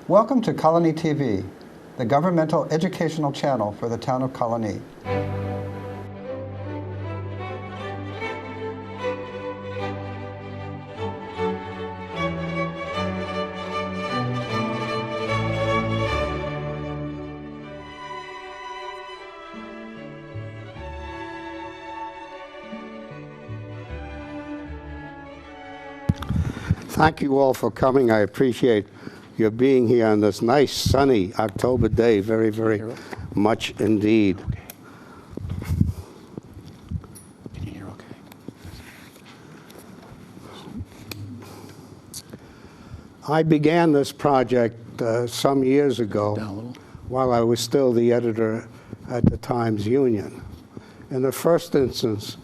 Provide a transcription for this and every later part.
Welcome to Colonie TV, the governmental educational channel for the town of Colonie. Thank you all for coming. I appreciate your being here on this nice, sunny October day. Very, very much indeed. Can you hear okay? I began this project some years ago Down a little. while I was still the editor at the Times Union. In the first instance,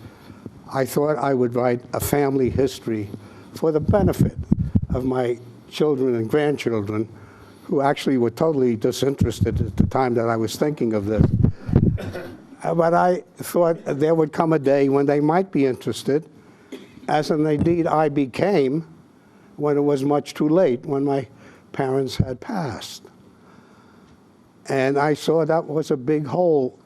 I thought I would write a family history for the benefit of my children and grandchildren, who actually were totally disinterested at the time that I was thinking of this. But I thought there would come a day when they might be interested, as indeed I became when it was much too late, when my parents had passed. And I saw that was a big hole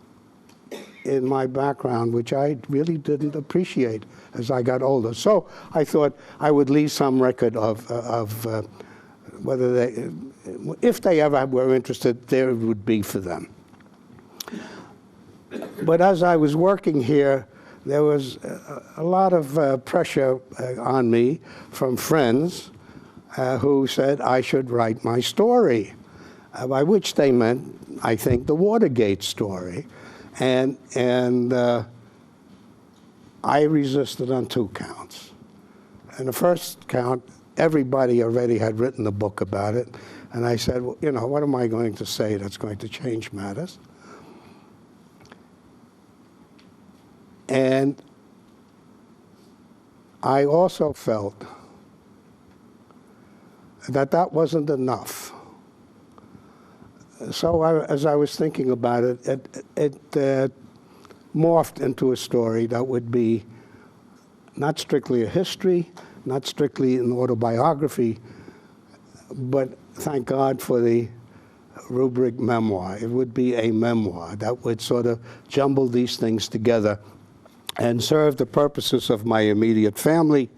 in my background, which I really didn't appreciate as I got older. So I thought I would leave some record of whether they, if they ever were interested, there it would be for them. But as I was working here, there was a lot of pressure on me from friends who said I should write my story, by which they meant, I think, the Watergate story. And I resisted on 2 counts. And the first count, everybody already had written a book about it. And I said, well, you know, what am I going to say that's going to change matters? And I also felt that that wasn't enough. So as I was thinking about it, it morphed into a story that would be not strictly a history, not strictly an autobiography, but thank God for the rubric memoir. It would be a memoir that would sort of jumble these things together and serve the purposes of my immediate family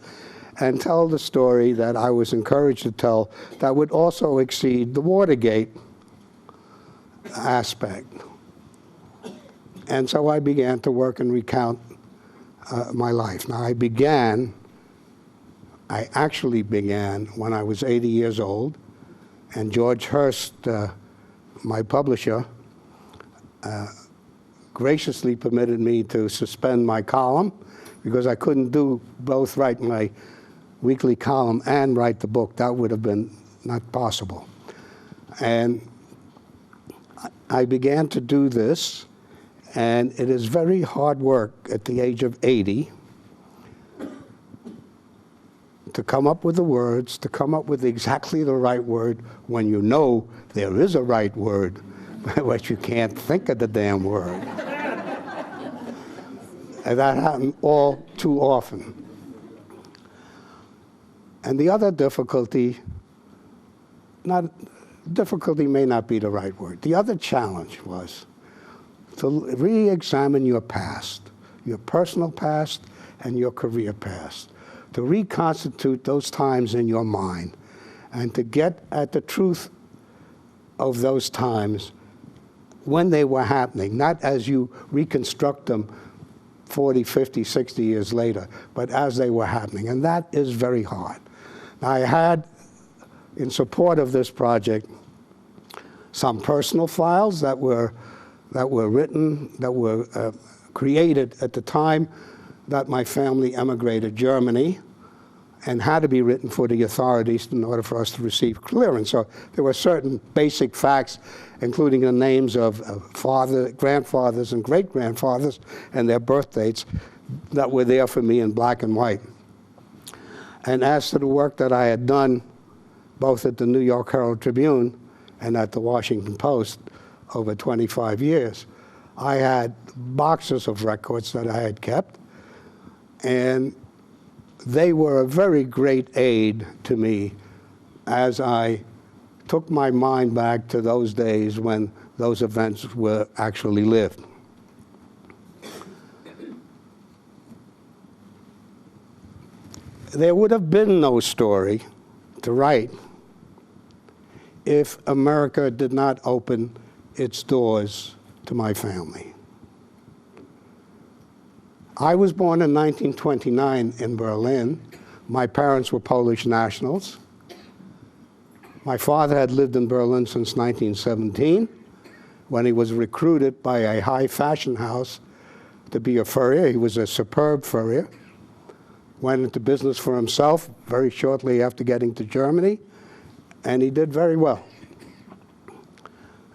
and tell the story that I was encouraged to tell that would also exceed the Watergate aspect. And so I began to work and recount my life. Now I actually began when I was 80 years old, and George Hurst, my publisher, graciously permitted me to suspend my column because I couldn't do both, write my weekly column and write the book. That would have been not possible. And I began to do this, and it is very hard work at the age of 80 to come up with the words, to come up with exactly the right word when you know there is a right word, but you can't think of the damn word. And that happened all too often. And the other difficulty, difficulty may not be the right word. The other challenge was to re-examine your past, your personal past and your career past, to reconstitute those times in your mind and to get at the truth of those times when they were happening, not as you reconstruct them 40, 50, 60 years later, but as they were happening. And that is very hard. Now, I had, in support of this project, some personal files that were written, that were created at the time that my family emigrated Germany and had to be written for the authorities in order for us to receive clearance. So there were certain basic facts, including the names of grandfathers and great-grandfathers and their birth dates that were there for me in black and white. And as to the work that I had done, both at the New York Herald Tribune and at the Washington Post over 25 years, I had boxes of records that I had kept, and they were a very great aid to me as I took my mind back to those days when those events were actually lived. There would have been no story to write if America did not open its doors to my family. I was born in 1929 in Berlin. My parents were Polish nationals. My father had lived in Berlin since 1917, when he was recruited by a high fashion house to be a furrier. He was a superb furrier. Went into business for himself very shortly after getting to Germany, and he did very well.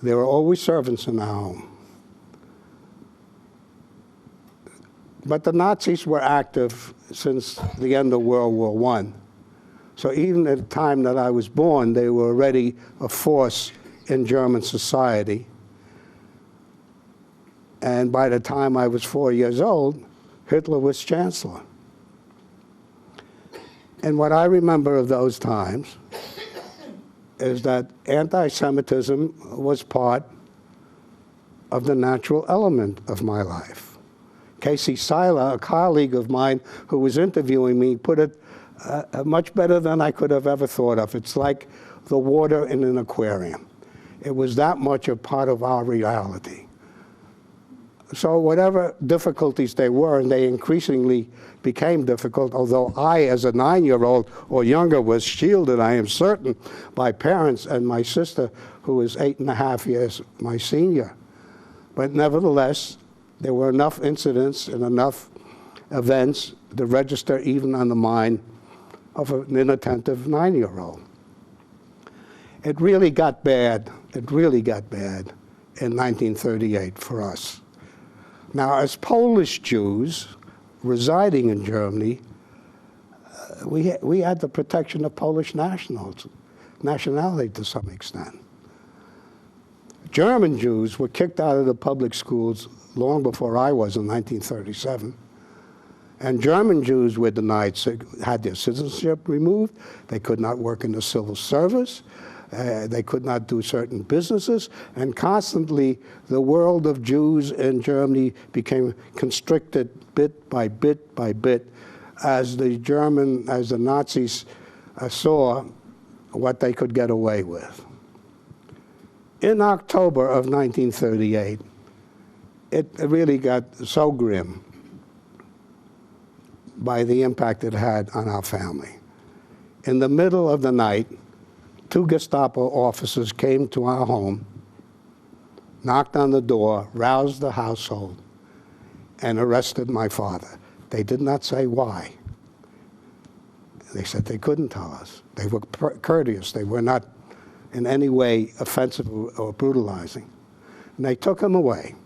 There were always servants in our home. But the Nazis were active since the end of World War I. So even at the time that I was born, they were already a force in German society. And by the time I was 4 years old, Hitler was chancellor. And what I remember of those times is that anti-Semitism was part of the natural element of my life. Casey Seiler, a colleague of mine who was interviewing me, put it much better than I could have ever thought of. It's like the water in an aquarium. It was that much a part of our reality. So whatever difficulties they were, and they increasingly became difficult, although I, as a 9-year-old or younger, was shielded, I am certain, by parents and my sister, who was 8.5 years my senior. But nevertheless, there were enough incidents and enough events to register even on the mind of an inattentive 9-year-old. It really got bad. It really got bad in 1938 for us. Now, as Polish Jews residing in Germany, we had the protection of Polish nationality to some extent. German Jews were kicked out of the public schools long before I was in 1937. And German Jews were denied, had their citizenship removed. They could not work in the civil service. They could not do certain businesses, and constantly the world of Jews in Germany became constricted bit by bit by bit as the Nazis saw what they could get away with. In October of 1938, it really got so grim by the impact it had on our family. In the middle of the night, 2 Gestapo officers came to our home, knocked on the door, roused the household, and arrested my father. They did not say why. They said they couldn't tell us. They were courteous. They were not in any way offensive or brutalizing. And they took him away.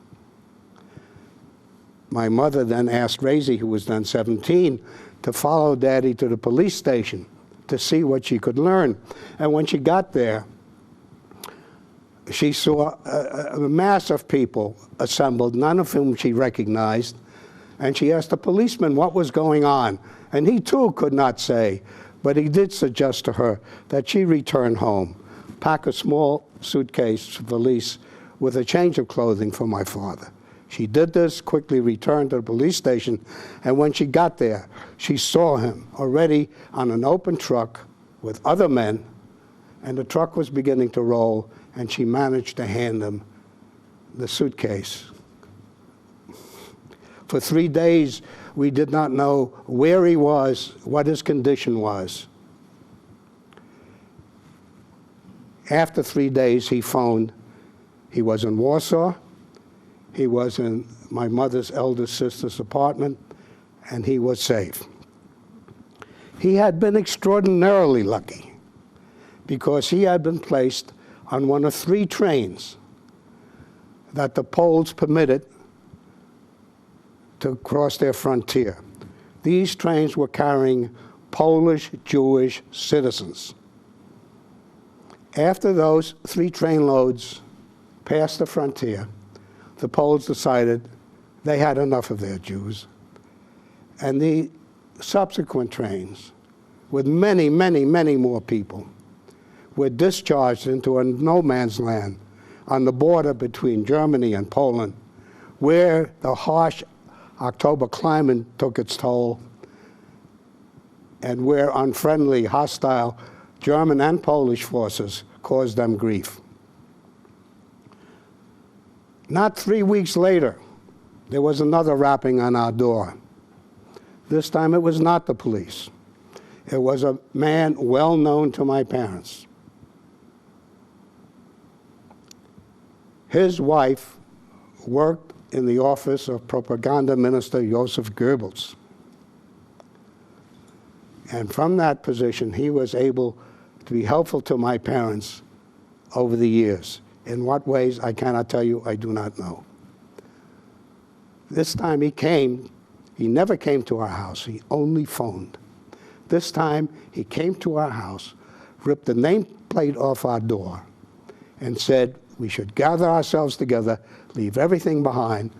My mother then asked Raisy, who was then 17, to follow Daddy to the police station to see what she could learn. And when she got there, she saw a mass of people assembled, none of whom she recognized, and she asked the policeman what was going on. And he too could not say, but he did suggest to her that she return home, pack a small suitcase, valise, with a change of clothing for my father. She did this, quickly returned to the police station, and when she got there, she saw him already on an open truck with other men, and the truck was beginning to roll, and she managed to hand him the suitcase. For 3 days, we did not know where he was, what his condition was. After 3 days, he phoned. He was in Warsaw. He was in my mother's eldest sister's apartment, and he was safe. He had been extraordinarily lucky because he had been placed on one of 3 trains that the Poles permitted to cross their frontier. These trains were carrying Polish Jewish citizens. After those 3 train loads passed the frontier, the Poles decided they had enough of their Jews. And the subsequent trains, with many, many, many more people, were discharged into a no man's land on the border between Germany and Poland, where the harsh October climate took its toll, and where unfriendly, hostile German and Polish forces caused them grief. Not 3 weeks later, there was another rapping on our door. This time it was not the police. It was a man well known to my parents. His wife worked in the office of Propaganda Minister Joseph Goebbels. And from that position, he was able to be helpful to my parents over the years. In what ways, I cannot tell you, I do not know. This time he came, he never came to our house, he only phoned. This time he came to our house, ripped the nameplate off our door, and said we should gather ourselves together, leave everything behind,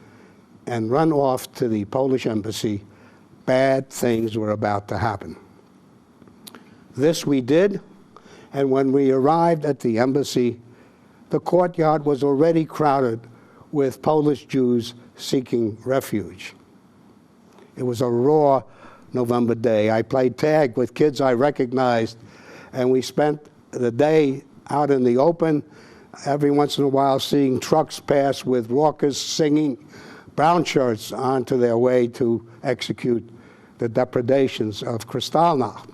and run off to the Polish embassy. Bad things were about to happen. This we did, and when we arrived at the embassy, the courtyard was already crowded with Polish Jews seeking refuge. It was a raw November day. I played tag with kids I recognized, and we spent the day out in the open, every once in a while seeing trucks pass with raucous singing brown shirts onto their way to execute the depredations of Kristallnacht.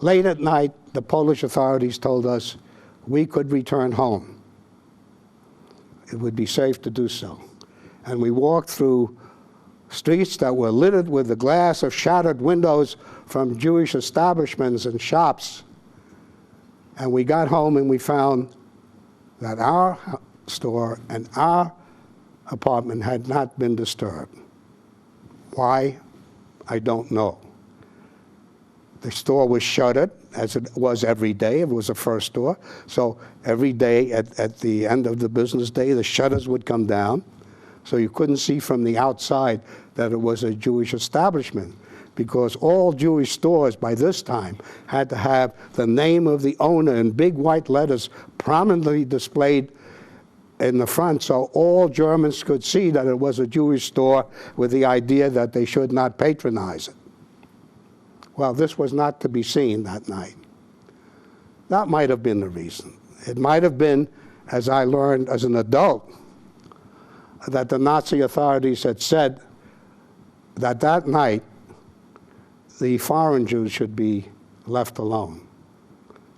Late at night, the Polish authorities told us we could return home. It would be safe to do so. And we walked through streets that were littered with the glass of shattered windows from Jewish establishments and shops. And we got home and we found that our store and our apartment had not been disturbed. Why? I don't know. The store was shuttered, as it was every day. It was a first store. So every day at the end of the business day, the shutters would come down. So you couldn't see from the outside that it was a Jewish establishment, because all Jewish stores by this time had to have the name of the owner in big white letters prominently displayed in the front, so all Germans could see that it was a Jewish store, with the idea that they should not patronize it. Well, this was not to be seen that night. That might have been the reason. It might have been, as I learned as an adult, that the Nazi authorities had said that that night the foreign Jews should be left alone.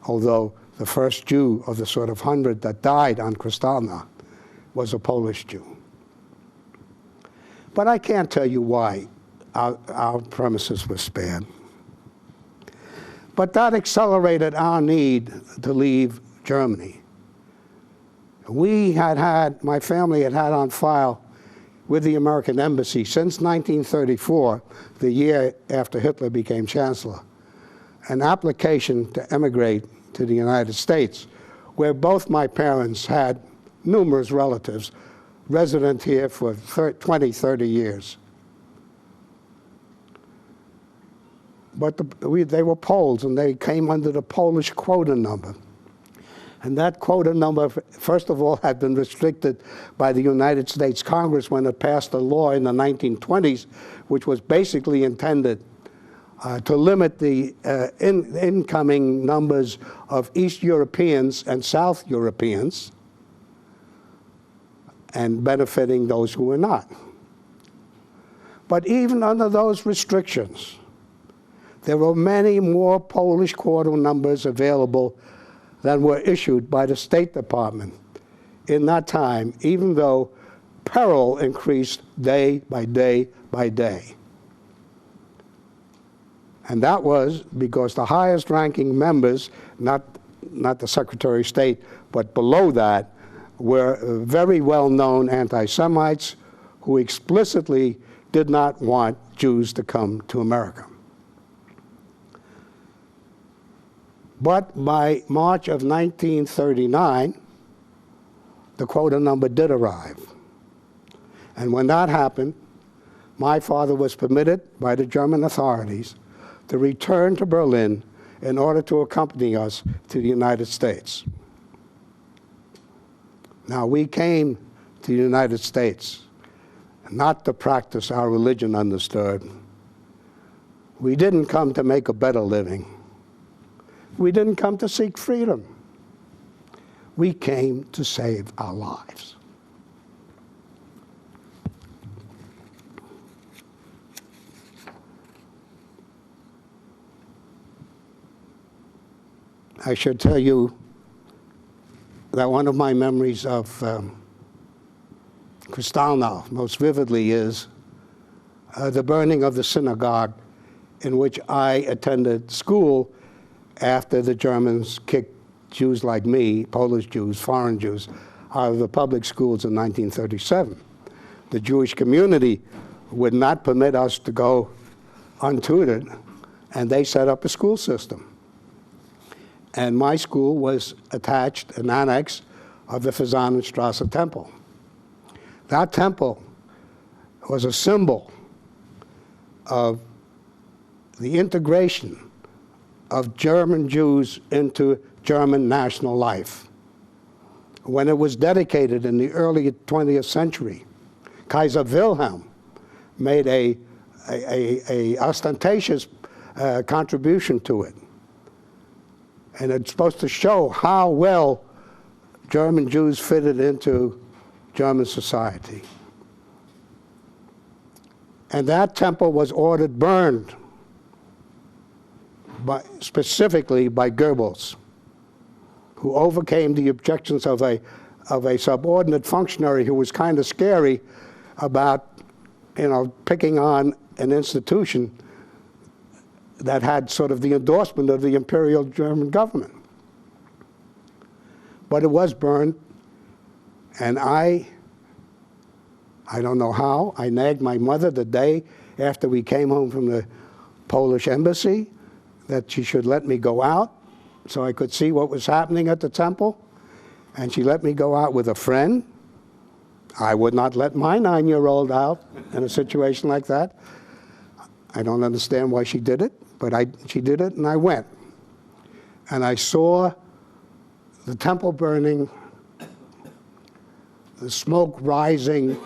Although the first Jew of the sort of 100 that died on Kristallnacht was a Polish Jew. But I can't tell you why our premises were spared. But that accelerated our need to leave Germany. My family had had on file with the American Embassy since 1934, the year after Hitler became Chancellor, an application to emigrate to the United States, where both my parents had numerous relatives resident here for 20, 30 years. But they were Poles, and they came under the Polish quota number. And that quota number, first of all, had been restricted by the United States Congress when it passed a law in the 1920s, which was basically intended to limit the incoming numbers of East Europeans and South Europeans, and benefiting those who were not. But even under those restrictions, there were many more Polish quota numbers available than were issued by the State Department in that time, even though peril increased day by day by day. And that was because the highest ranking members, not the Secretary of State, but below that, were very well-known anti-Semites who explicitly did not want Jews to come to America. But by March of 1939, the quota number did arrive. And when that happened, my father was permitted by the German authorities to return to Berlin in order to accompany us to the United States. Now, we came to the United States not to practice our religion undisturbed. We didn't come to make a better living. We didn't come to seek freedom. We came to save our lives. I should tell you that one of my memories of Kristallnacht most vividly is the burning of the synagogue in which I attended school after the Germans kicked Jews like me, Polish Jews, foreign Jews, out of the public schools in 1937. The Jewish community would not permit us to go untutored, and they set up a school system. And my school was attached, an annex of the Fasanenstrasse Temple. That temple was a symbol of the integration of German Jews into German national life. When it was dedicated in the early 20th century, Kaiser Wilhelm made a ostentatious contribution to it. And it's supposed to show how well German Jews fitted into German society. And that temple was ordered burned, specifically by Goebbels, who overcame the objections of a subordinate functionary who was kind of scary about, picking on an institution that had sort of the endorsement of the Imperial German government. But it was burned, and I don't know how, I nagged my mother the day after we came home from the Polish embassy that she should let me go out so I could see what was happening at the temple, and she let me go out with a friend. I would not let my 9-year-old out in a situation like that. I don't understand why she did it, but she did it, and I went. And I saw the temple burning, the smoke rising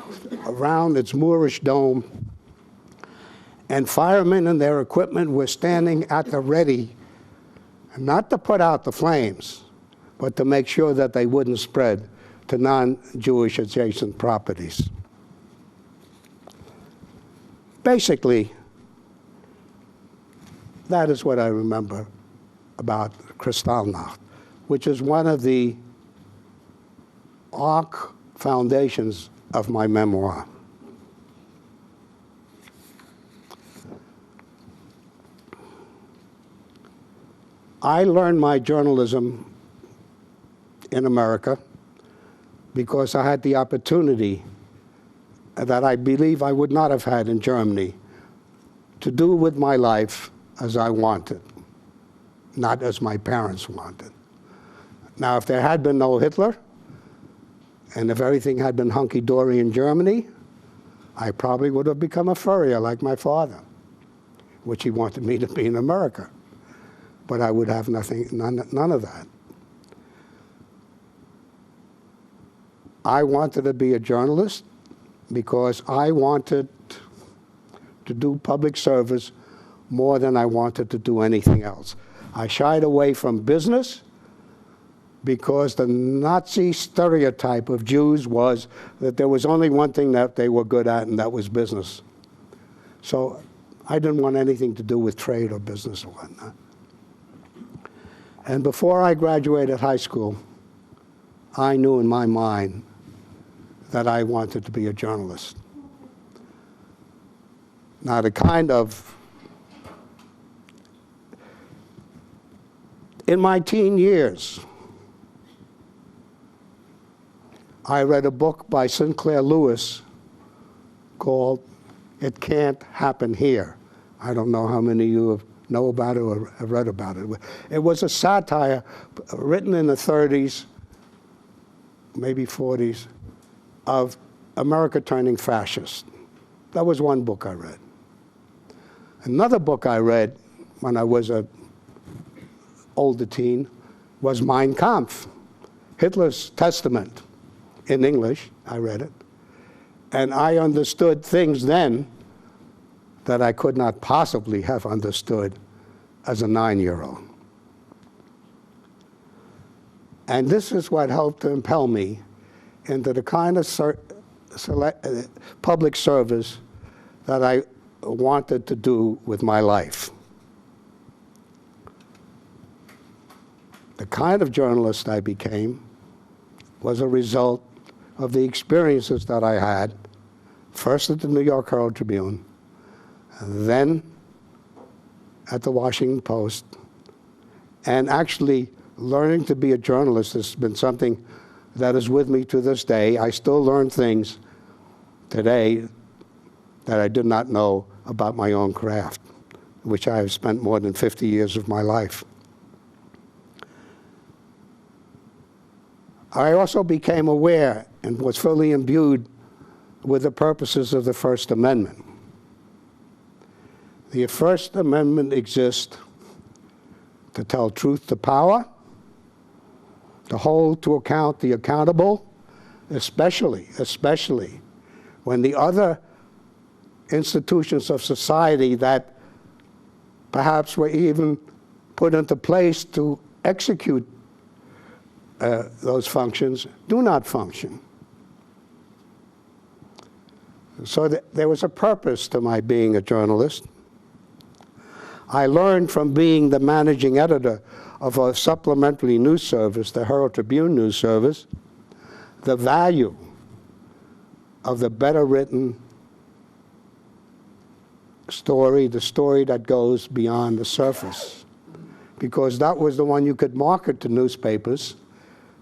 around its Moorish dome, and firemen and their equipment were standing at the ready, not to put out the flames, but to make sure that they wouldn't spread to non-Jewish adjacent properties. Basically, that is what I remember about Kristallnacht, which is one of the arc foundations of my memoir. I learned my journalism in America because I had the opportunity that I believe I would not have had in Germany to do with my life as I wanted, not as my parents wanted. Now, if there had been no Hitler, and if everything had been hunky-dory in Germany, I probably would have become a furrier like my father, which he wanted me to be in America. But I would have none of that. I wanted to be a journalist because I wanted to do public service more than I wanted to do anything else. I shied away from business because the Nazi stereotype of Jews was that there was only one thing that they were good at, and that was business. So I didn't want anything to do with trade or business or whatnot. And before I graduated high school, I knew in my mind that I wanted to be a journalist. Now, the kind of, in my teen years, I read a book by Sinclair Lewis called It Can't Happen Here. I don't know how many of you know about it or have read about it. It was a satire written in the 30s, maybe 40s, of America turning fascist. That was one book I read. Another book I read when I was a older teen, was Mein Kampf, Hitler's Testament in English. I read it. And I understood things then that I could not possibly have understood as a 9-year-old. And this is what helped to impel me into the kind of public service that I wanted to do with my life. The kind of journalist I became was a result of the experiences that I had, first at the New York Herald Tribune, and then at the Washington Post. And actually, learning to be a journalist has been something that is with me to this day. I still learn things today that I did not know about my own craft, which I have spent more than 50 years of my life. I also became aware and was fully imbued with the purposes of the First Amendment. The First Amendment exists to tell truth to power, to hold to account the accountable, especially when the other institutions of society that perhaps were even put into place to execute those functions do not function. So there was a purpose to my being a journalist. I learned from being the managing editor of a supplementary news service, the Herald Tribune News Service, the value of the better written story, the story that goes beyond the surface. Because that was the one you could market to newspapers.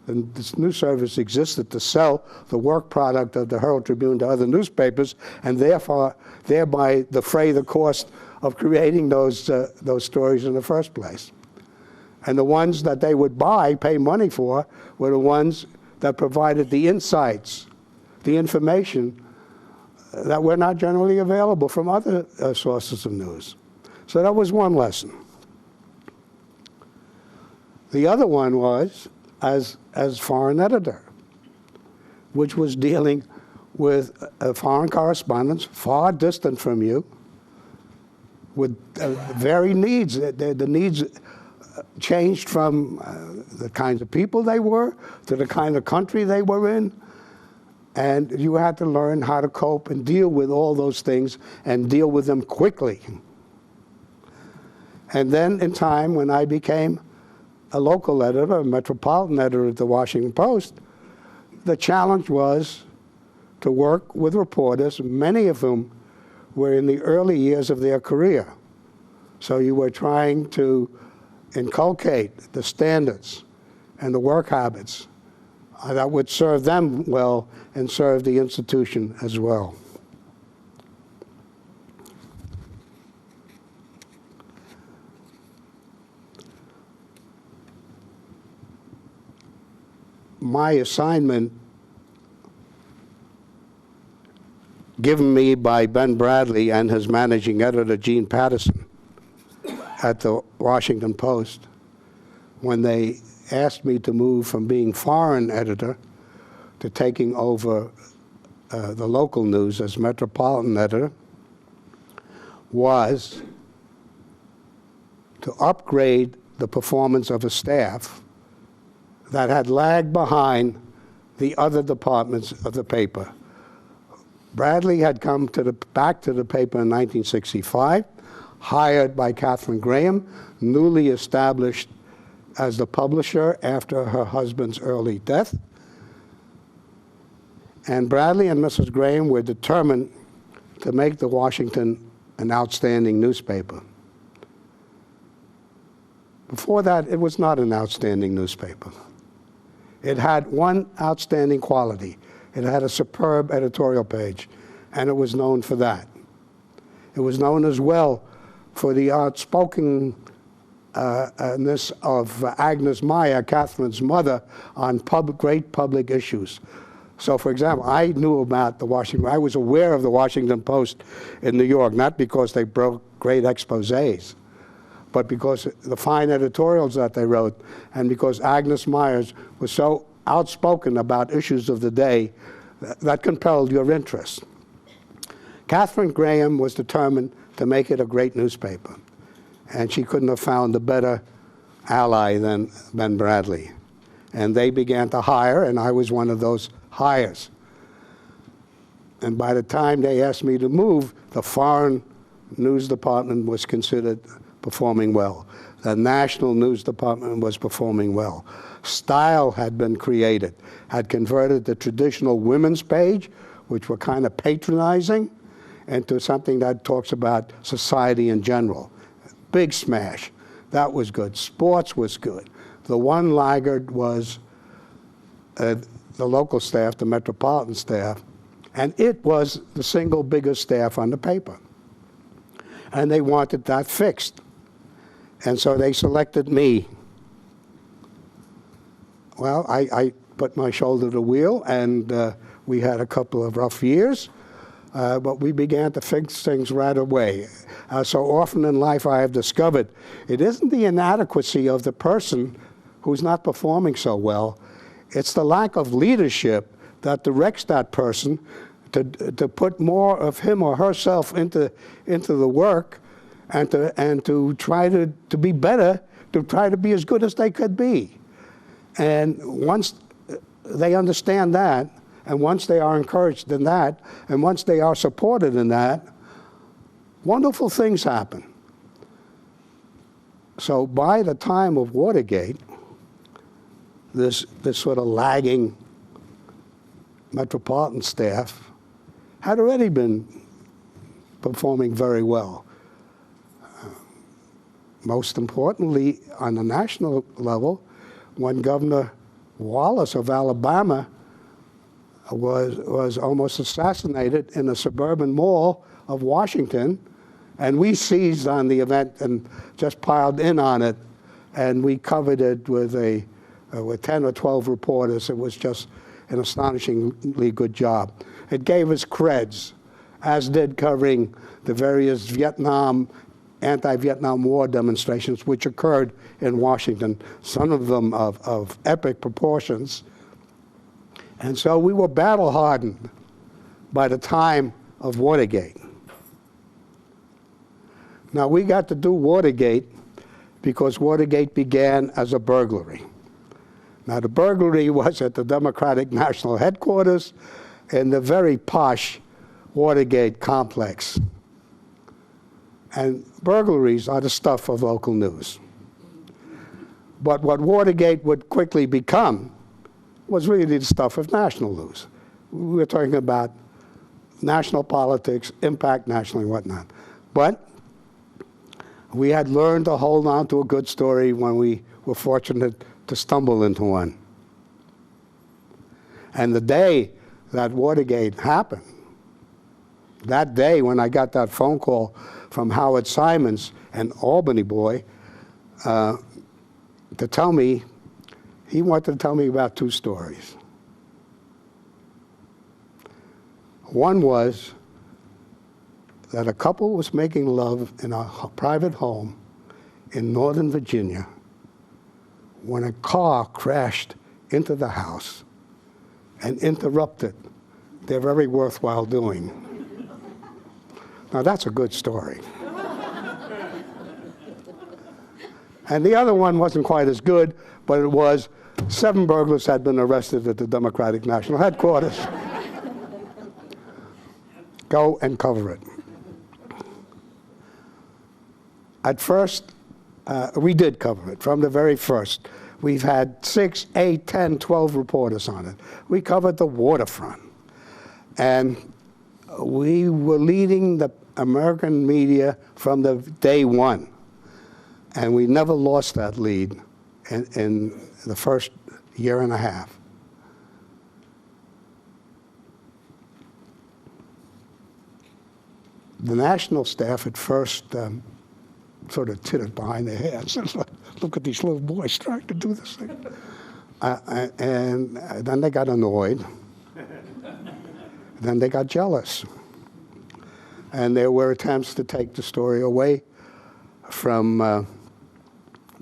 And this news service existed to sell the work product of the Herald Tribune to other newspapers, and thereby defray the cost of creating those stories in the first place. And the ones that they would buy, pay money for, were the ones that provided the insights, the information that were not generally available from other sources of news. So that was one lesson. The other one was as foreign editor, which was dealing with foreign correspondents far distant from you, with very needs. The needs changed from the kinds of people they were to the kind of country they were in. And you had to learn how to cope and deal with all those things and deal with them quickly. And then in time, when I became a local editor, a metropolitan editor at the Washington Post, the challenge was to work with reporters, many of whom were in the early years of their career. So you were trying to inculcate the standards and the work habits that would serve them well and serve the institution as well. My assignment given me by Ben Bradley and his managing editor, Gene Patterson, at the Washington Post, when they asked me to move from being foreign editor to taking over the local news as metropolitan editor, was to upgrade the performance of a staff that had lagged behind the other departments of the paper. Bradley had come back to the paper in 1965, hired by Katharine Graham, newly established as the publisher after her husband's early death. And Bradley and Mrs. Graham were determined to make the Washington an outstanding newspaper. Before that, it was not an outstanding newspaper. It had one outstanding quality. It had a superb editorial page, and it was known for that. It was known as well for the outspokenness of Agnes Meyer, Catherine's mother, on great public issues. So, for example, I knew about I was aware of the Washington Post in New York, not because they broke great exposés, but because the fine editorials that they wrote, and because Agnes Myers was so outspoken about issues of the day, that compelled your interest. Catherine Graham was determined to make it a great newspaper, and she couldn't have found a better ally than Ben Bradley. And they began to hire, and I was one of those hires. And by the time they asked me to move, the foreign news department was considered performing well. The national news department was performing well. Style had been created, had converted the traditional women's page, which were kind of patronizing, into something that talks about society in general. Big smash. That was good. Sports was good. The one laggard was the local staff, the metropolitan staff, and it was the single biggest staff on the paper. And they wanted that fixed. And so they selected me. Well, I put my shoulder to the wheel, and we had a couple of rough years, but we began to fix things right away. So often in life I have discovered it isn't the inadequacy of the person who's not performing so well, it's the lack of leadership that directs that person to put more of him or herself into the work and to try to be better, to try to be as good as they could be. And once they understand that, and once they are encouraged in that, and once they are supported in that, wonderful things happen. So by the time of Watergate, this sort of lagging metropolitan staff had already been performing very well. Most importantly, on the national level, when Governor Wallace of Alabama was almost assassinated in a suburban mall of Washington, and we seized on the event and just piled in on it, and we covered it with 10 or 12 reporters. It was just an astonishingly good job. It gave us creds, as did covering the various anti-Vietnam War demonstrations which occurred in Washington, some of them of epic proportions. And so we were battle-hardened by the time of Watergate. Now, we got to do Watergate because Watergate began as a burglary. Now, the burglary was at the Democratic National Headquarters in the very posh Watergate complex. And burglaries are the stuff of local news. But what Watergate would quickly become was really the stuff of national news. We were talking about national politics, impact nationally, and whatnot. But we had learned to hold on to a good story when we were fortunate to stumble into one. And the day that Watergate happened, that day when I got that phone call from Howard Simons, an Albany boy, to tell me, he wanted to tell me about two stories. One was that a couple was making love in a private home in Northern Virginia when a car crashed into the house and interrupted their very worthwhile doing. Now that's a good story. And the other one wasn't quite as good, but it was 7 burglars had been arrested at the Democratic National Headquarters. Go and cover it. At first, we did cover it from the very first. We've had 6, 8, 10, 12 reporters on it. We covered the waterfront. And we were leading the American media from the day one. And we never lost that lead in the first year and a half. The national staff at first sort of tittered behind their heads. Look at these little boys trying to do this thing. And then they got annoyed. Then they got jealous. And there were attempts to take the story away from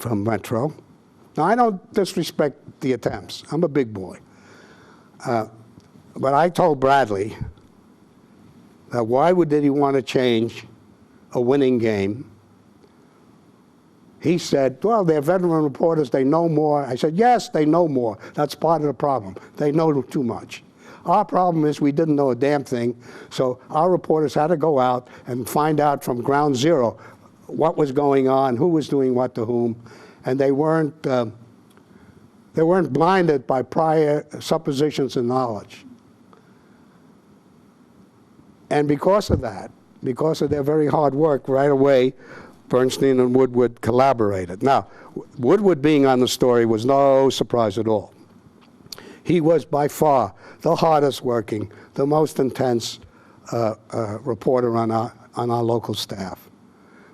from Metro. Now, I don't disrespect the attempts. I'm a big boy. But I told Bradley that why did he want to change a winning game? He said, well, they're veteran reporters, they know more. I said, yes, they know more. That's part of the problem. They know too much. Our problem is we didn't know a damn thing, so our reporters had to go out and find out from ground zero what was going on, who was doing what to whom, and they weren't blinded by prior suppositions and knowledge. And because of that, because of their very hard work, right away, Bernstein and Woodward collaborated. Now, Woodward being on the story was no surprise at all. He was by far the hardest working, the most intense reporter on our local staff.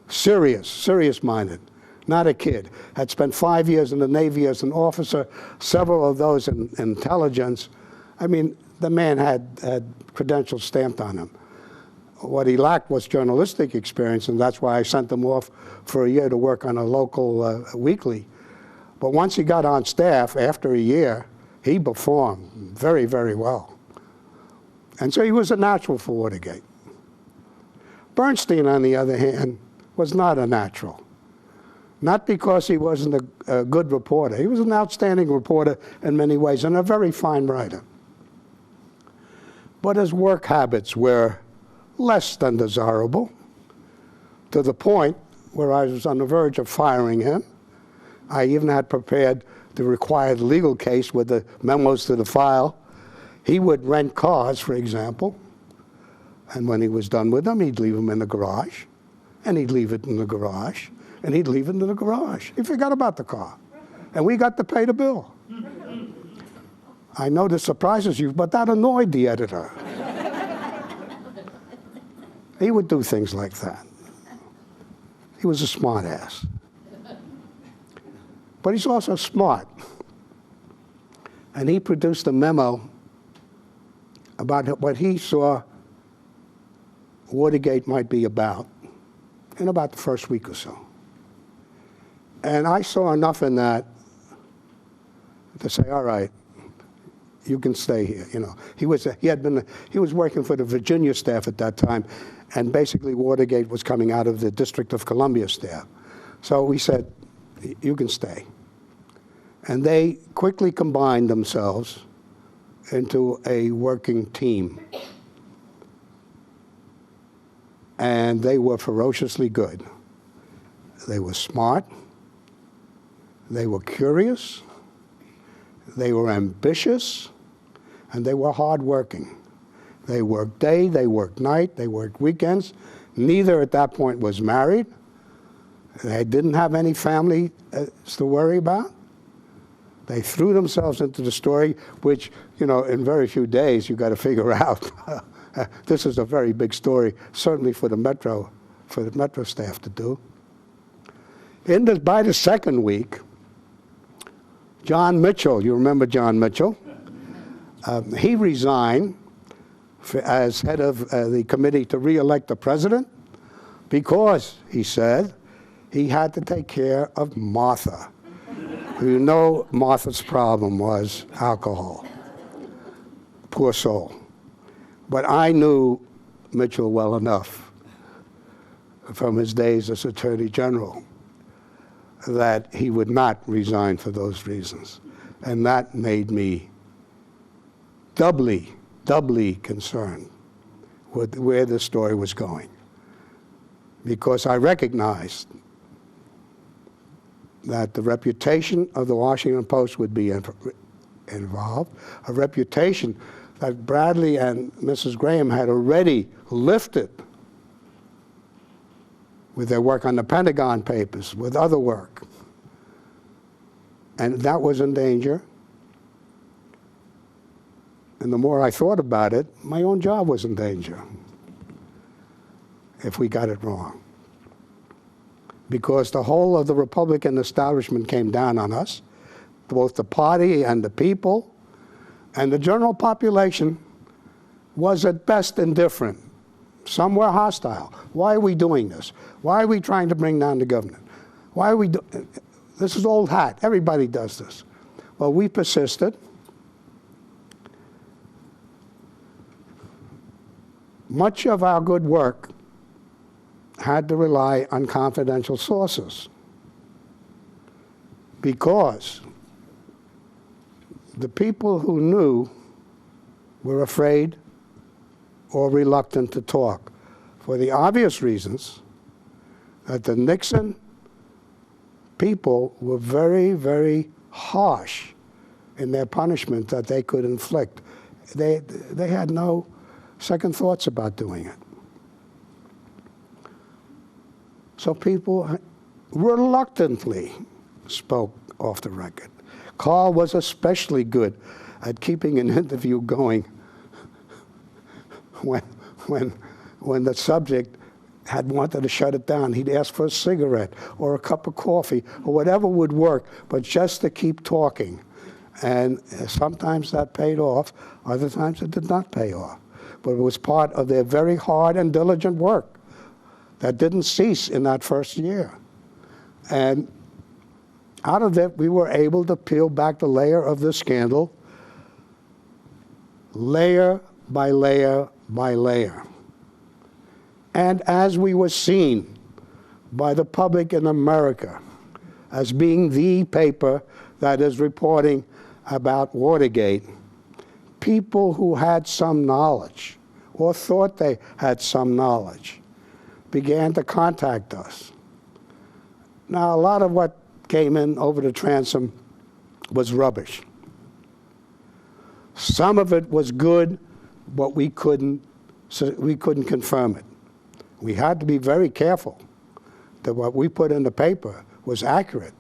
Serious-minded, not a kid. Had spent 5 years in the Navy as an officer, several of those in intelligence. I mean, the man had credentials stamped on him. What he lacked was journalistic experience, and that's why I sent him off for a year to work on a local weekly. But once he got on staff, after a year, he performed very, very well. And so he was a natural for Watergate. Bernstein, on the other hand, was not a natural. Not because he wasn't a good reporter. He was an outstanding reporter in many ways and a very fine writer. But his work habits were less than desirable, to the point where I was on the verge of firing him. I even had prepared the required legal case with the memos to the file. He would rent cars, for example, and when he was done with them, he'd leave them in the garage, and he'd leave it in the garage, and he'd leave it in the garage. He forgot about the car, and we got to pay the bill. I know this surprises you, but that annoyed the editor. He would do things like that. He was a smart ass. But he's also smart. And he produced a memo about what he saw Watergate might be about in about the first week or so. And I saw enough in that to say, all right, you can stay here. You know, he was working for the Virginia staff at that time, and basically Watergate was coming out of the District of Columbia staff. So we said, you can stay. And they quickly combined themselves into a working team. And they were ferociously good. They were smart. They were curious. They were ambitious. And they were hardworking. They worked day, they worked night, they worked weekends. Neither at that point was married. They didn't have any family to worry about. They threw themselves into the story, which, you know, in very few days you got to figure out. This is a very big story, certainly for the Metro staff to do. By the second week, John Mitchell, you remember John Mitchell? He resigned as head of the committee to re-elect the president because, he said, he had to take care of Martha. You know Martha's problem was alcohol. Poor soul. But I knew Mitchell well enough from his days as Attorney General that he would not resign for those reasons. And that made me doubly concerned with where the story was going, because I recognized that the reputation of the Washington Post would be involved, a reputation that Bradley and Mrs. Graham had already lifted with their work on the Pentagon Papers, with other work. And that was in danger. And the more I thought about it, my own job was in danger if we got it wrong. Because the whole of the Republican establishment came down on us, both the party and the people, and the general population was at best indifferent. Some were hostile. Why are we doing this? Why are we trying to bring down the government? This is old hat. Everybody does this. Well, we persisted. Much of our good work had to rely on confidential sources because the people who knew were afraid or reluctant to talk for the obvious reasons that the Nixon people were very, very harsh in their punishment that they could inflict. They had no second thoughts about doing it. So people reluctantly spoke off the record. Carl was especially good at keeping an interview going when the subject had wanted to shut it down. He'd ask for a cigarette or a cup of coffee or whatever would work, but just to keep talking. And sometimes that paid off, other times it did not pay off. But it was part of their very hard and diligent work that didn't cease in that first year. And out of that, we were able to peel back the layer of the scandal, layer by layer by layer. And as we were seen by the public in America as being the paper that is reporting about Watergate, people who had some knowledge or thought they had some knowledge began to contact us. Now, a lot of what came in over the transom was rubbish. Some of it was good, but we couldn't confirm it. We had to be very careful that what we put in the paper was accurate.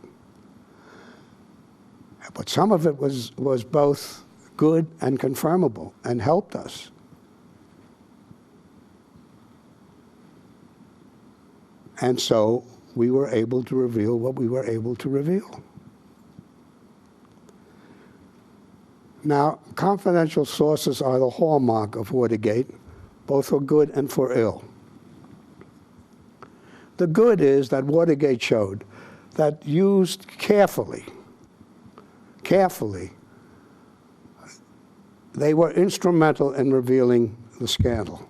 But some of it was both good and confirmable and helped us. And so we were able to reveal what we were able to reveal. Now, confidential sources are the hallmark of Watergate, both for good and for ill. The good is that Watergate showed that used carefully, they were instrumental in revealing the scandal.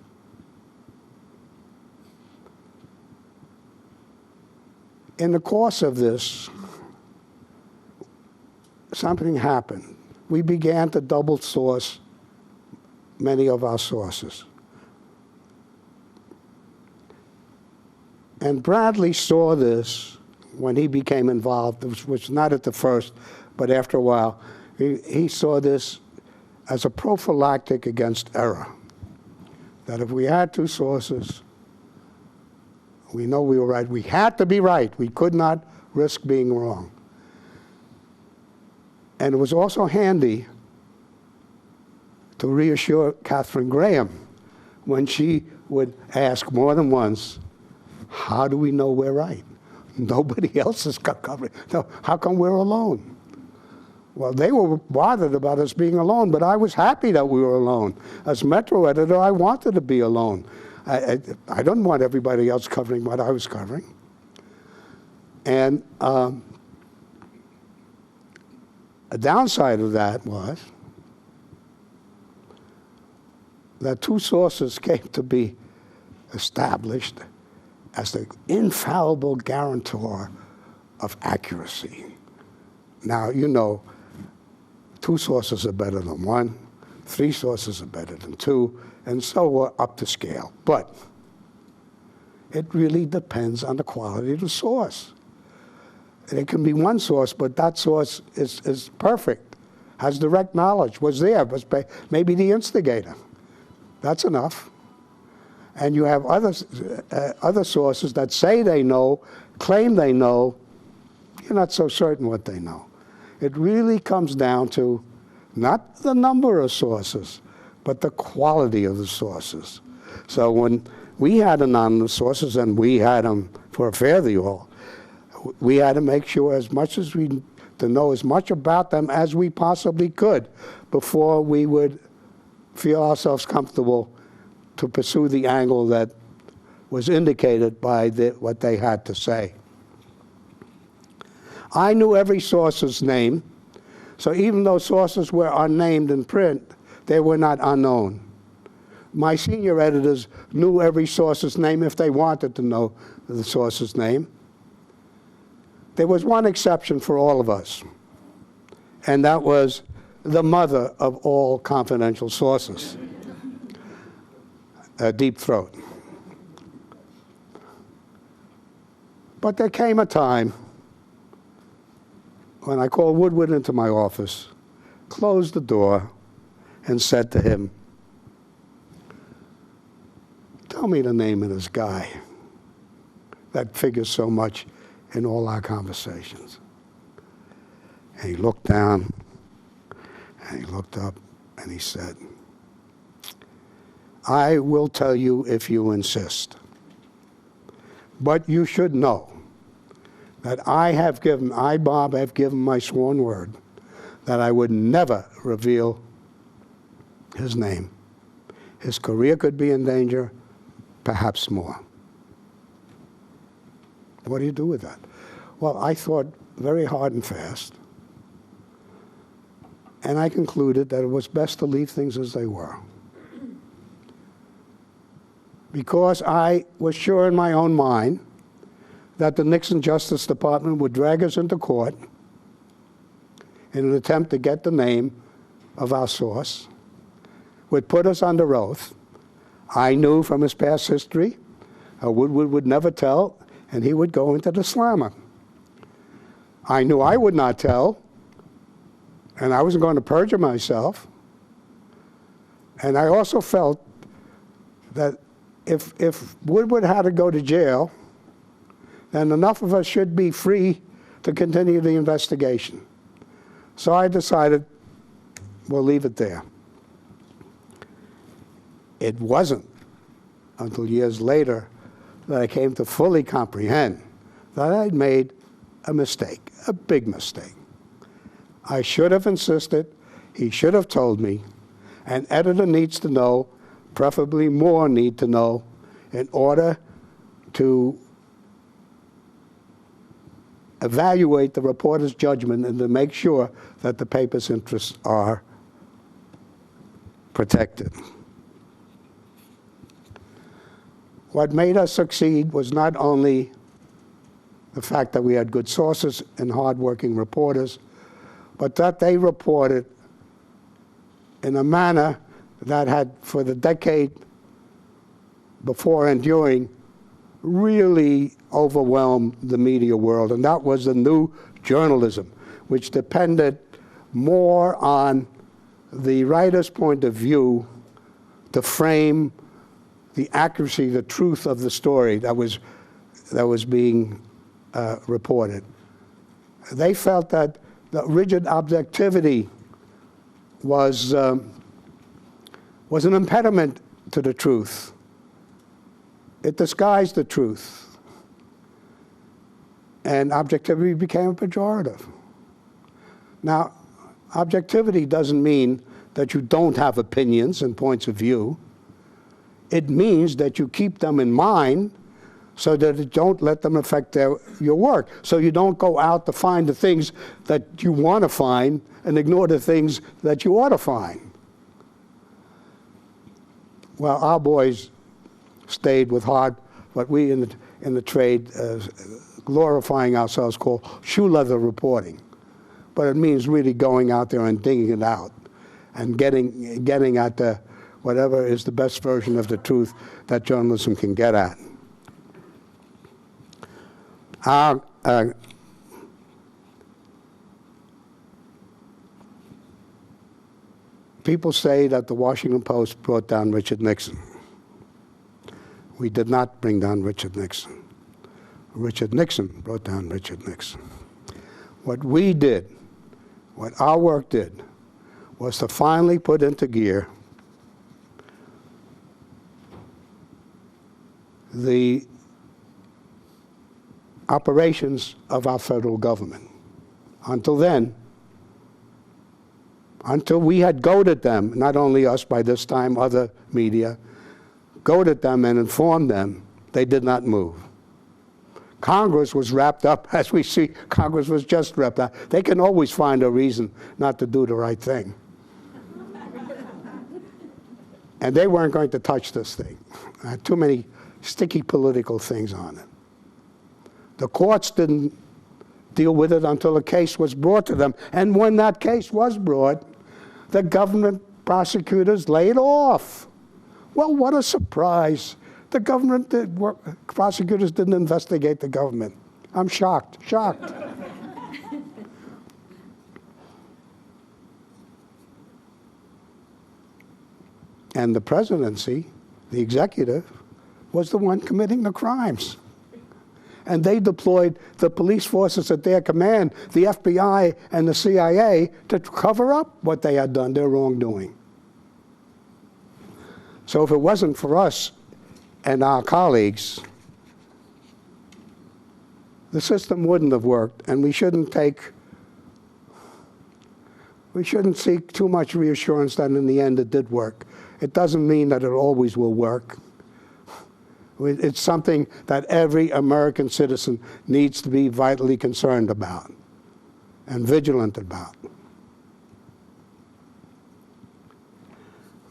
In the course of this, something happened. We began to double source many of our sources. And Bradley saw this when he became involved, which not at the first, but after a while. He saw this as a prophylactic against error. That if we had two sources, we know we were right. We had to be right. We could not risk being wrong. And it was also handy to reassure Katharine Graham when she would ask more than once, how do we know we're right? Nobody else is covering. No, how come we're alone? Well, they were bothered about us being alone, but I was happy that we were alone. As Metro editor, I wanted to be alone. I didn't want everybody else covering what I was covering. And a downside of that was that two sources came to be established as the infallible guarantor of accuracy. Now, you know, two sources are better than one, three sources are better than two, and so we're up to scale. But it really depends on the quality of the source. It can be one source, but that source is perfect, has direct knowledge, was there, was maybe the instigator. That's enough. And you have other sources that say they know, claim they know, you're not so certain what they know. It really comes down to not the number of sources, but the quality of the sources. So when we had anonymous sources, and we had them for a fairly all, we had to make sure to know as much about them as we possibly could before we would feel ourselves comfortable to pursue the angle that was indicated by what they had to say. I knew every source's name, so even though sources were unnamed in print, they were not unknown. My senior editors knew every source's name if they wanted to know the source's name. There was one exception for all of us, and that was the mother of all confidential sources, Deep Throat. But there came a time when I called Woodward into my office, closed the door, and said to him, "Tell me the name of this guy that figures so much in all our conversations." And he looked down, and he looked up, and he said, "I will tell you if you insist. But you should know that I, Bob, have given my sworn word that I would never reveal his name. His career could be in danger, perhaps more." What do you do with that? Well, I thought very hard and fast, and I concluded that it was best to leave things as they were. Because I was sure in my own mind that the Nixon Justice Department would drag us into court in an attempt to get the name of our source, would put us under oath. I knew from his past history, Woodward would never tell, and he would go into the slammer. I knew I would not tell, and I wasn't going to perjure myself. And I also felt that if Woodward had to go to jail, then enough of us should be free to continue the investigation. So I decided we'll leave it there. It wasn't until years later that I came to fully comprehend that I'd made a mistake, a big mistake. I should have insisted, he should have told me, an editor needs to know, preferably more need to know, in order to evaluate the reporter's judgment and to make sure that the paper's interests are protected. What made us succeed was not only the fact that we had good sources and hardworking reporters, but that they reported in a manner that had, for the decade before and during, really overwhelmed the media world. And that was the new journalism, which depended more on the writer's point of view to frame the accuracy, the truth of the story that was being reported. They felt that the rigid objectivity was an impediment to the truth. It disguised the truth. And objectivity became a pejorative. Now, objectivity doesn't mean that you don't have opinions and points of view. It means that you keep them in mind so that you don't let them affect your work. So you don't go out to find the things that you want to find and ignore the things that you ought to find. Well, our boys stayed with what we in the trade, glorifying ourselves, call shoe leather reporting. But it means really going out there and digging it out and getting at the whatever is the best version of the truth that journalism can get at. People say that the Washington Post brought down Richard Nixon. We did not bring down Richard Nixon. Richard Nixon brought down Richard Nixon. What we did, what our work did, was to finally put into gear the operations of our federal government. Until then, until we had goaded them, not only us, by this time other media, goaded them and informed them, they did not move. Congress was wrapped up, as we see, Congress was just wrapped up. They can always find a reason not to do the right thing. And they weren't going to touch this thing. Too many sticky political things on it. The courts didn't deal with it until a case was brought to them. And when that case was brought, the government prosecutors laid off. Well, what a surprise. The government, prosecutors didn't investigate the government. I'm shocked. And the presidency, the executive, was the one committing the crimes. And they deployed the police forces at their command, the FBI and the CIA, to cover up what they had done, their wrongdoing. So if it wasn't for us and our colleagues, the system wouldn't have worked, and we shouldn't seek too much reassurance that in the end it did work. It doesn't mean that it always will work. It's something that every American citizen needs to be vitally concerned about and vigilant about.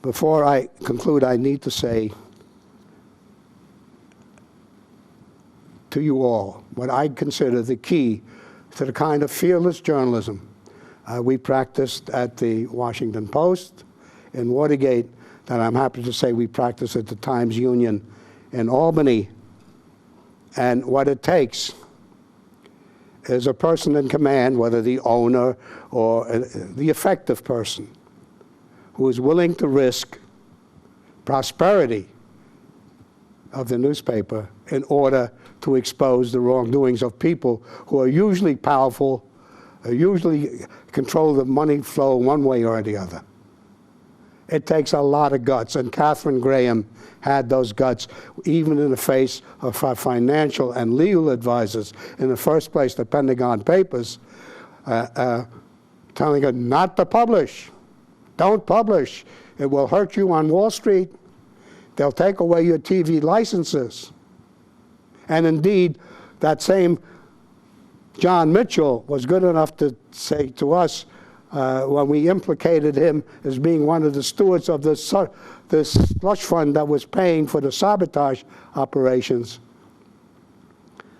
Before I conclude, I need to say to you all what I consider the key to the kind of fearless journalism we practiced at the Washington Post, in Watergate, that I'm happy to say we practiced at the Times-Union in Albany. And what it takes is a person in command, whether the owner or the effective person, who is willing to risk prosperity of the newspaper in order to expose the wrongdoings of people who are usually powerful, usually control the money flow one way or the other. It takes a lot of guts, and Katharine Graham had those guts, even in the face of her financial and legal advisors, in the first place, the Pentagon Papers, telling her not to publish. Don't publish. It will hurt you on Wall Street. They'll take away your TV licenses. And indeed, that same John Mitchell was good enough to say to us, when we implicated him as being one of the stewards of this slush fund that was paying for the sabotage operations,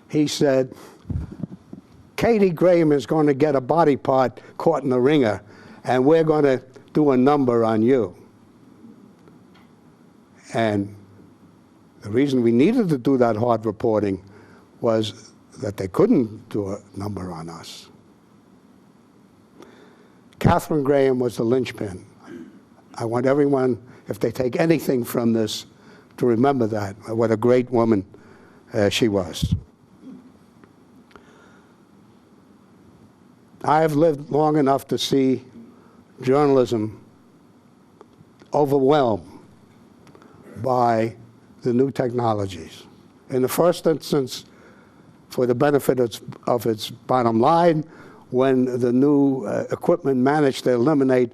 he said, Katie Graham is going to get a body part caught in the ringer, and we're going to do a number on you. And the reason we needed to do that hard reporting was that they couldn't do a number on us. Katharine Graham was the linchpin. I want everyone, if they take anything from this, to remember that, what a great woman she was. I have lived long enough to see journalism overwhelmed by the new technologies. In the first instance, for the benefit of its bottom line, when the new equipment managed to eliminate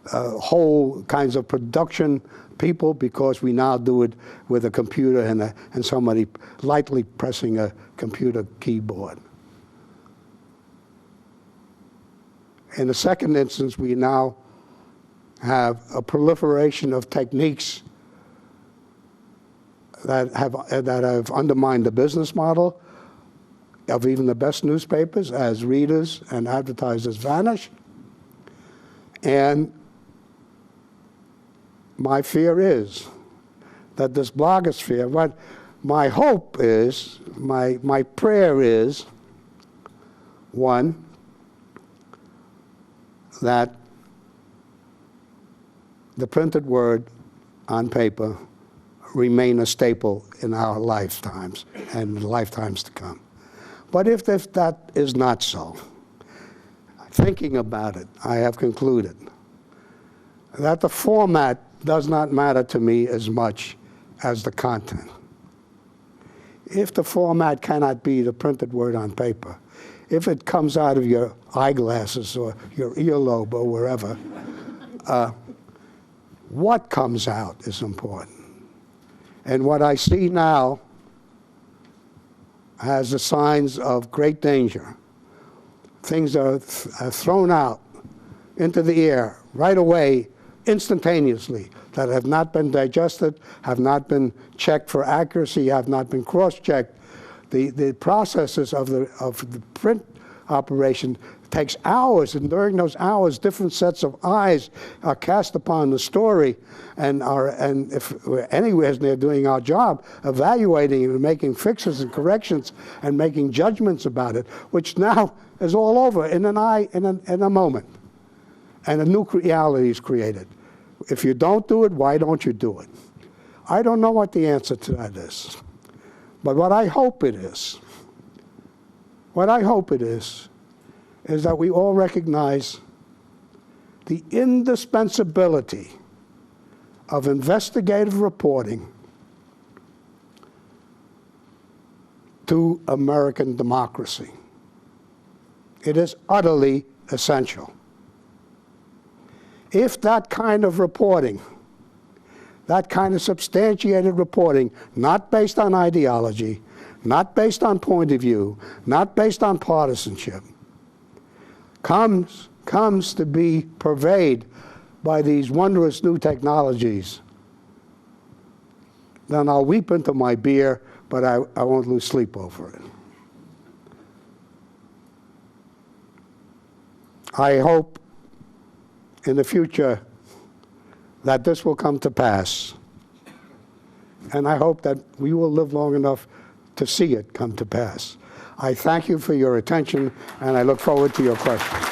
whole kinds of production people, because we now do it with a computer and somebody lightly pressing a computer keyboard. In the second instance, we now have a proliferation of techniques that have undermined the business model of even the best newspapers as readers and advertisers vanish. And my fear is that this blogosphere, what my hope is, my prayer is, one, that the printed word on paper remain a staple in our lifetimes and lifetimes to come. But if that is not so, thinking about it, I have concluded that the format does not matter to me as much as the content. If the format cannot be the printed word on paper, if it comes out of your eyeglasses or your earlobe or wherever, what comes out is important. And what I see now, has the signs of great danger. Things are thrown out into the air right away, instantaneously, that have not been digested, have not been checked for accuracy, have not been cross-checked. The processes of the print operation takes hours, and during those hours, different sets of eyes are cast upon the story, and if we're anywhere near doing our job, evaluating and making fixes and corrections and making judgments about it, which now is all over in a moment, and a new reality is created. If you don't do it, why don't you do it? I don't know what the answer to that is, but what I hope it is that we all recognize the indispensability of investigative reporting to American democracy. It is utterly essential. If that kind of reporting, that kind of substantiated reporting, not based on ideology, not based on point of view, not based on partisanship, comes to be pervaded by these wondrous new technologies, then I'll weep into my beer, but I won't lose sleep over it. I hope in the future that this will come to pass, and I hope that we will live long enough to see it come to pass. I thank you for your attention, and I look forward to your questions.